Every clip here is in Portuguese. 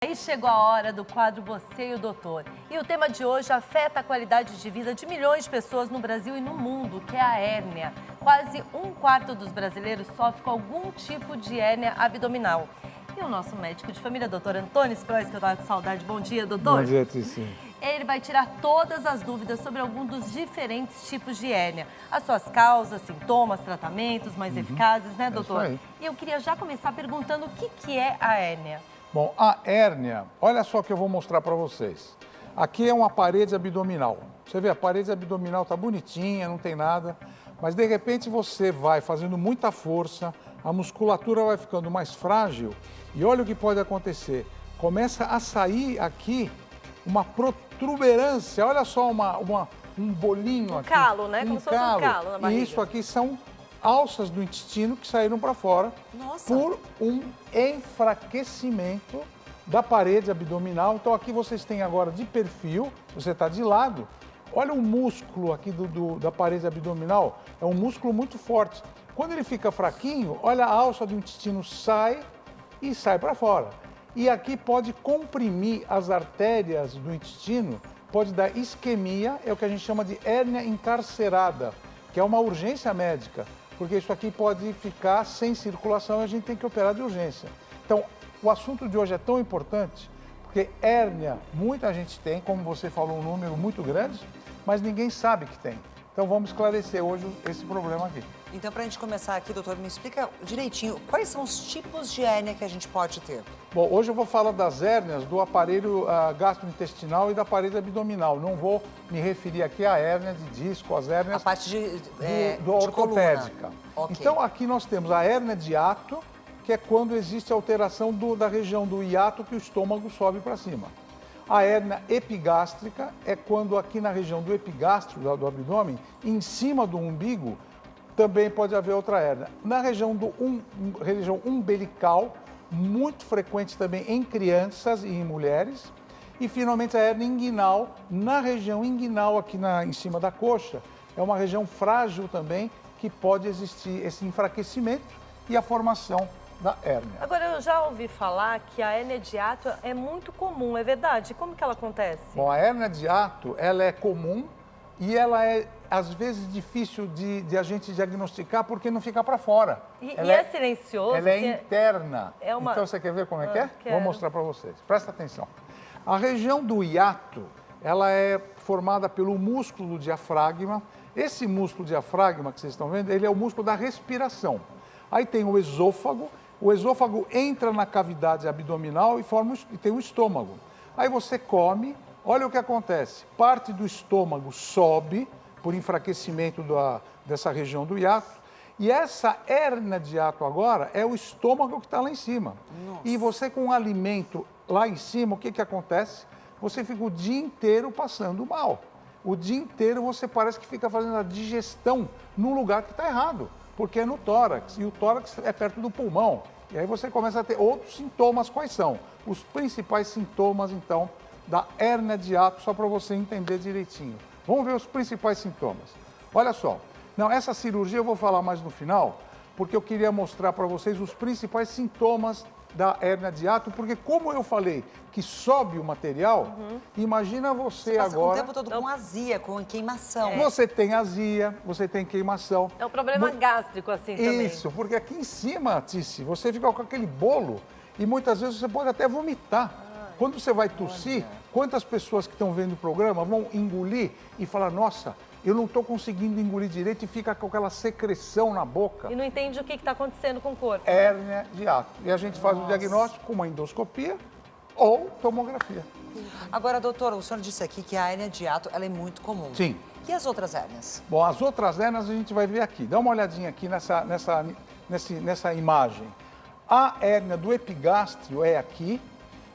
Aí chegou a hora do quadro Você e o Doutor. E o tema de hoje afeta a qualidade de vida de milhões de pessoas no Brasil e no mundo, que é a hérnia. Quase um quarto dos brasileiros sofre com algum tipo de hérnia abdominal. E o nosso médico de família, doutor Antônio Sprois, que eu estava com saudade. Bom dia, doutor. Bom dia, Tici. Ele vai tirar todas as dúvidas sobre algum dos diferentes tipos de hérnia. As suas causas, sintomas, tratamentos mais eficazes, né, doutor? É isso aí. E eu queria já começar perguntando o que é a hérnia. Bom, a hérnia, olha só o que eu vou mostrar para vocês. Aqui é uma parede abdominal. Você vê, a parede abdominal tá bonitinha, não tem nada, mas de repente você vai fazendo muita força, a musculatura vai ficando mais frágil e olha o que pode acontecer. Começa a sair aqui uma protuberância, olha só um bolinho aqui. Um calo, né? Como se fosse um calo na barriga. E isso aqui são alças do intestino que saíram para fora. Nossa. Por um enfraquecimento da parede abdominal. Então aqui vocês têm agora de perfil, você está de lado. Olha o músculo aqui da parede abdominal, é um músculo muito forte. Quando ele fica fraquinho, olha a alça do intestino sai e sai para fora. E aqui pode comprimir as artérias do intestino, pode dar isquemia, é o que a gente chama de hérnia encarcerada, que é uma urgência médica, porque isso aqui pode ficar sem circulação e a gente tem que operar de urgência. Então, o assunto de hoje é tão importante, porque hérnia muita gente tem, como você falou, um número muito grande, mas ninguém sabe que tem. Então, vamos esclarecer hoje esse problema aqui. Então, para a gente começar aqui, doutor, me explica direitinho quais são os tipos de hérnia que a gente pode ter. Bom, hoje eu vou falar das hérnias do aparelho gastrointestinal e da parede abdominal. Não vou me referir aqui à hérnia de disco, às hérnias A parte do de ortopédica. coluna. Ok. Então, aqui nós temos a hérnia de hiato, que é quando existe alteração da região do hiato que o estômago sobe para cima. A hérnia epigástrica é quando aqui na região do epigastro, do abdômen, em cima do umbigo, também pode haver outra hérnia. Na região região umbilical, muito frequente também em crianças e em mulheres. E finalmente a hérnia inguinal, na região inguinal aqui em cima da coxa, é uma região frágil também que pode existir esse enfraquecimento e a formação da hérnia. Agora, eu já ouvi falar que a hérnia de hiato é muito comum, é verdade? Como que ela acontece? Bom, a hérnia de hiato, ela é comum e ela é, às vezes, difícil de a gente diagnosticar porque não fica para fora. E Ela é silencioso? Ela é interna. É uma... Então, você quer ver como é que é? Quero. Vou mostrar para vocês. Presta atenção. A região do hiato, ela é formada pelo músculo do diafragma. Esse músculo diafragma que vocês estão vendo, ele é o músculo da respiração. Aí tem o esôfago entra na cavidade abdominal e tem o estômago. Aí você come, olha o que acontece. Parte do estômago sobe por enfraquecimento dessa região do hiato. E essa hérnia de hiato agora é o estômago que está lá em cima. Nossa. E você com o alimento lá em cima, o que acontece? Você fica o dia inteiro passando mal. O dia inteiro você parece que fica fazendo a digestão num lugar que está errado, porque é no tórax, e o tórax é perto do pulmão. E aí você começa a ter outros sintomas. Quais são? Os principais sintomas, então, da hérnia de hiato, só para você entender direitinho. Vamos ver os principais sintomas. Olha só. Não, essa cirurgia eu vou falar mais no final, porque eu queria mostrar para vocês os principais sintomas da hérnia de hiato, porque como eu falei que sobe o material, imagina você Passa agora... o tempo todo com azia, com queimação. Você tem azia, você tem queimação. É um problema gástrico, assim, também. Isso, porque aqui em cima, Tici, você fica com aquele bolo e muitas vezes você pode até vomitar. Quando você vai tossir, quantas pessoas que estão vendo o programa vão engolir e falar, nossa, eu não estou conseguindo engolir direito e fica com aquela secreção na boca. E não entende o que está acontecendo com o corpo. Hérnia de hiato. E a gente faz o diagnóstico com uma endoscopia ou tomografia. Agora, doutor, o senhor disse aqui que a hérnia de hiato ela é muito comum. Sim. E as outras hérnias? Bom, as outras hérnias a gente vai ver aqui. Dá uma olhadinha aqui nessa imagem. A hérnia do epigástrio é aqui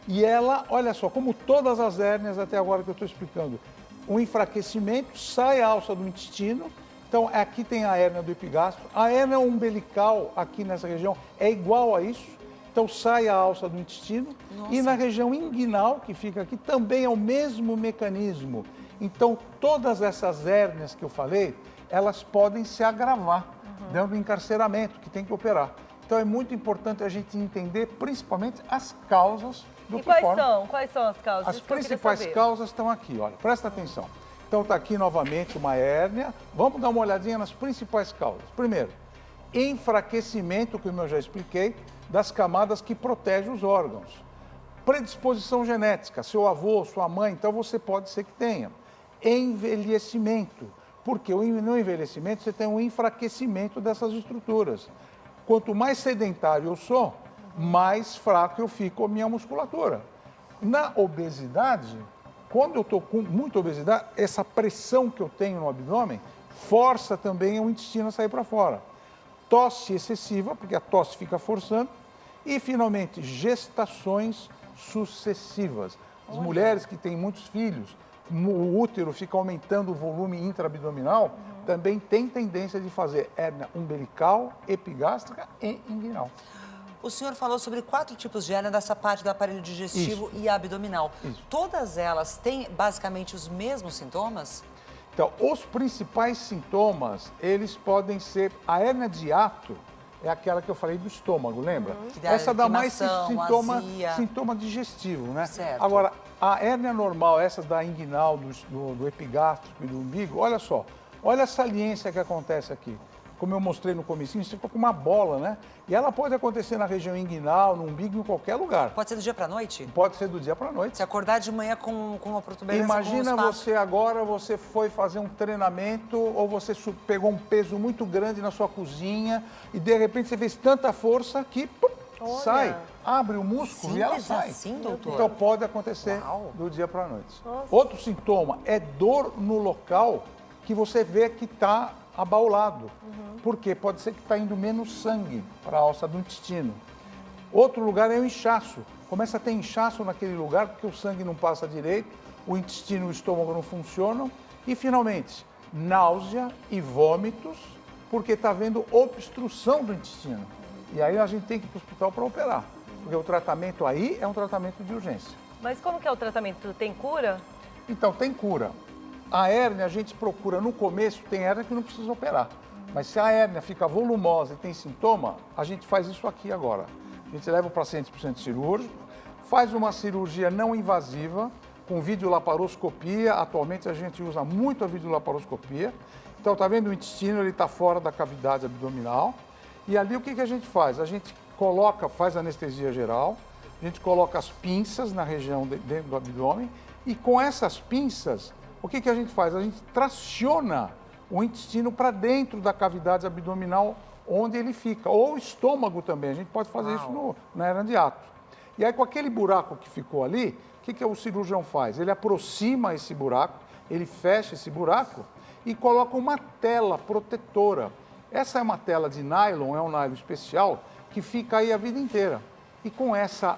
e ela, olha só, como todas as hérnias até agora que eu estou explicando, um enfraquecimento, sai a alça do intestino. Então, aqui tem a hérnia do epigastro. A hérnia umbilical, aqui nessa região, é igual a isso. Então, sai a alça do intestino. Nossa. E na região inguinal, que fica aqui, também é o mesmo mecanismo. Então, todas essas hérnias que eu falei, elas podem se agravar dentro do encarceramento, que tem que operar. Então, é muito importante a gente entender, principalmente, as causas do E que fora. quais são as causas? As Isso que eu queria principais saber. causas estão aqui, olha, presta atenção. Então está aqui novamente uma hérnia. Vamos dar uma olhadinha nas principais causas. Primeiro, enfraquecimento, como eu já expliquei, das camadas que protegem os órgãos. Predisposição genética, seu avô, sua mãe, então você pode ser que tenha. Envelhecimento, porque no envelhecimento você tem um enfraquecimento dessas estruturas. Quanto mais sedentário eu sou, mais fraco eu fico a minha musculatura. Na obesidade, quando eu estou com muita obesidade, essa pressão que eu tenho no abdômen força também o intestino a sair para fora. Tosse excessiva, porque a tosse fica forçando. E, finalmente, gestações sucessivas. As mulheres que têm muitos filhos, o útero fica aumentando o volume intraabdominal, também tem tendência de fazer hérnia umbilical, epigástrica e inguinal. O senhor falou sobre 4 tipos de hérnia dessa parte do aparelho digestivo e abdominal. Isso. Todas elas têm basicamente os mesmos sintomas? Então, os principais sintomas, eles podem ser... A hérnia de hiato é aquela que eu falei do estômago, lembra? Que dá Essa dá mais queimação, azia. sintoma digestivo, né? Certo. Agora, a hérnia normal, essa da inguinal, do epigástrico e do umbigo, olha só. Olha a saliência que acontece aqui. Como eu mostrei no comecinho, você fica com uma bola, né? E ela pode acontecer na região inguinal, no umbigo, em qualquer lugar. Pode ser do dia para noite? Pode ser do dia para a noite. Se acordar de manhã com uma protuberância, Imagina com um espaço... você agora, você foi fazer um treinamento ou você pegou um peso muito grande na sua cozinha e de repente você fez tanta força que sai, abre o músculo e ela Simples sai. assim, doutor? Então pode acontecer Uau. do dia para a noite. Outro sintoma é dor no local que você vê que está abaulado. Por quê? Pode ser que está indo menos sangue para a alça do intestino. Outro lugar é o inchaço. Começa a ter inchaço naquele lugar porque o sangue não passa direito, o intestino e o estômago não funcionam. E, finalmente, náusea e vômitos, porque está havendo obstrução do intestino. E aí a gente tem que ir para o hospital para operar, porque o tratamento aí é um tratamento de urgência. Mas como que é o tratamento? Tem cura? Então, tem cura. A hérnia a gente procura no começo, tem hérnia que não precisa operar. Mas se a hérnia fica volumosa e tem sintoma, a gente faz isso aqui agora. A gente leva o paciente para o centro cirúrgico, faz uma cirurgia não invasiva, com videolaparoscopia. Atualmente a gente usa muito a videolaparoscopia. Então, tá vendo o intestino, ele está fora da cavidade abdominal. E ali o que a gente faz? A gente faz anestesia geral, a gente coloca as pinças na região dentro do abdômen e com essas pinças, o que a gente faz? A gente traciona o intestino para dentro da cavidade abdominal onde ele fica, ou o estômago também, a gente pode fazer isso na hérnia de hiato. E aí com aquele buraco que ficou ali, o que o cirurgião faz? Ele aproxima esse buraco, ele fecha esse buraco e coloca uma tela protetora. Essa é uma tela de nylon, é um nylon especial, que fica aí a vida inteira. E com essa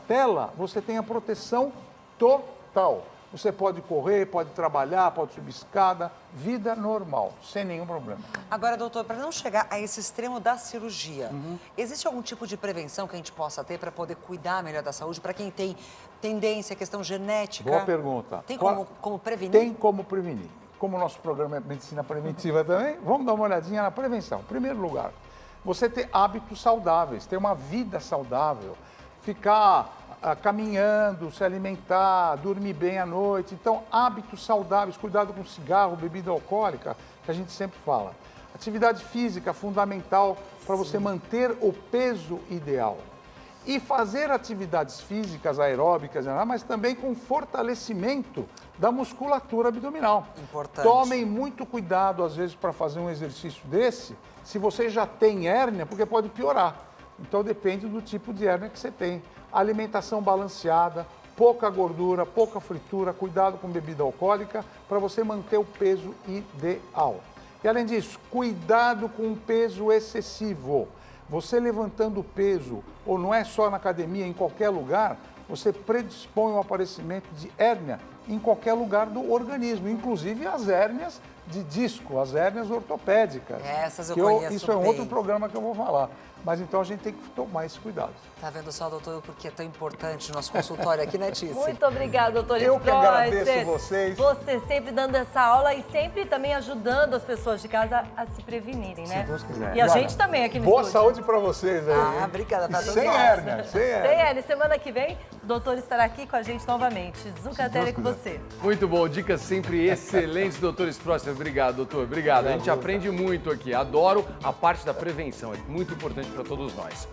tela, você tem a proteção total. Você pode correr, pode trabalhar, pode subir escada, vida normal, sem nenhum problema. Agora, doutor, para não chegar a esse extremo da cirurgia, existe algum tipo de prevenção que a gente possa ter para poder cuidar melhor da saúde, para quem tem tendência, questão genética? Boa pergunta. Tem como prevenir? Tem como prevenir. Como o nosso programa é medicina preventiva também, vamos dar uma olhadinha na prevenção. Em primeiro lugar, você ter hábitos saudáveis, ter uma vida saudável, ficar caminhando, se alimentar, dormir bem à noite. Então, hábitos saudáveis, cuidado com cigarro, bebida alcoólica, que a gente sempre fala. Atividade física fundamental para você manter o peso ideal. E fazer atividades físicas aeróbicas, mas também com fortalecimento da musculatura abdominal. Importante. Tomem muito cuidado, às vezes, para fazer um exercício desse, se você já tem hérnia, porque pode piorar. Então, depende do tipo de hérnia que você tem. Alimentação balanceada, pouca gordura, pouca fritura, cuidado com bebida alcoólica, para você manter o peso ideal. E, além disso, cuidado com o peso excessivo. Você levantando peso, ou não é só na academia, em qualquer lugar, você predispõe ao aparecimento de hérnia em qualquer lugar do organismo, inclusive as hérnias de disco, as hérnias ortopédicas. Essas eu conheço Isso é um bem. outro programa que eu vou falar. Mas então a gente tem que tomar esse cuidado. Tá vendo só, doutor, porque é tão importante o nosso consultório aqui, né, Tice? Muito obrigada, doutor Eu que Stroessner. agradeço vocês. Você sempre dando essa aula e sempre também ajudando as pessoas de casa a se prevenirem, né? Se Deus quiser. E a E olha, gente também aqui no boa estúdio. saúde para vocês aí. Ah, hein? obrigada pra E todos sem nós. hérnia, sem hérnia. Sem hérnia. Semana que vem, doutor estará aqui com a gente novamente. Zucatelli, com você. Muito bom, dicas sempre excelentes, doutor Sproster. Obrigado, doutor. Obrigado. A gente aprende muito aqui. Adoro a parte da prevenção, é muito importante para todos nós.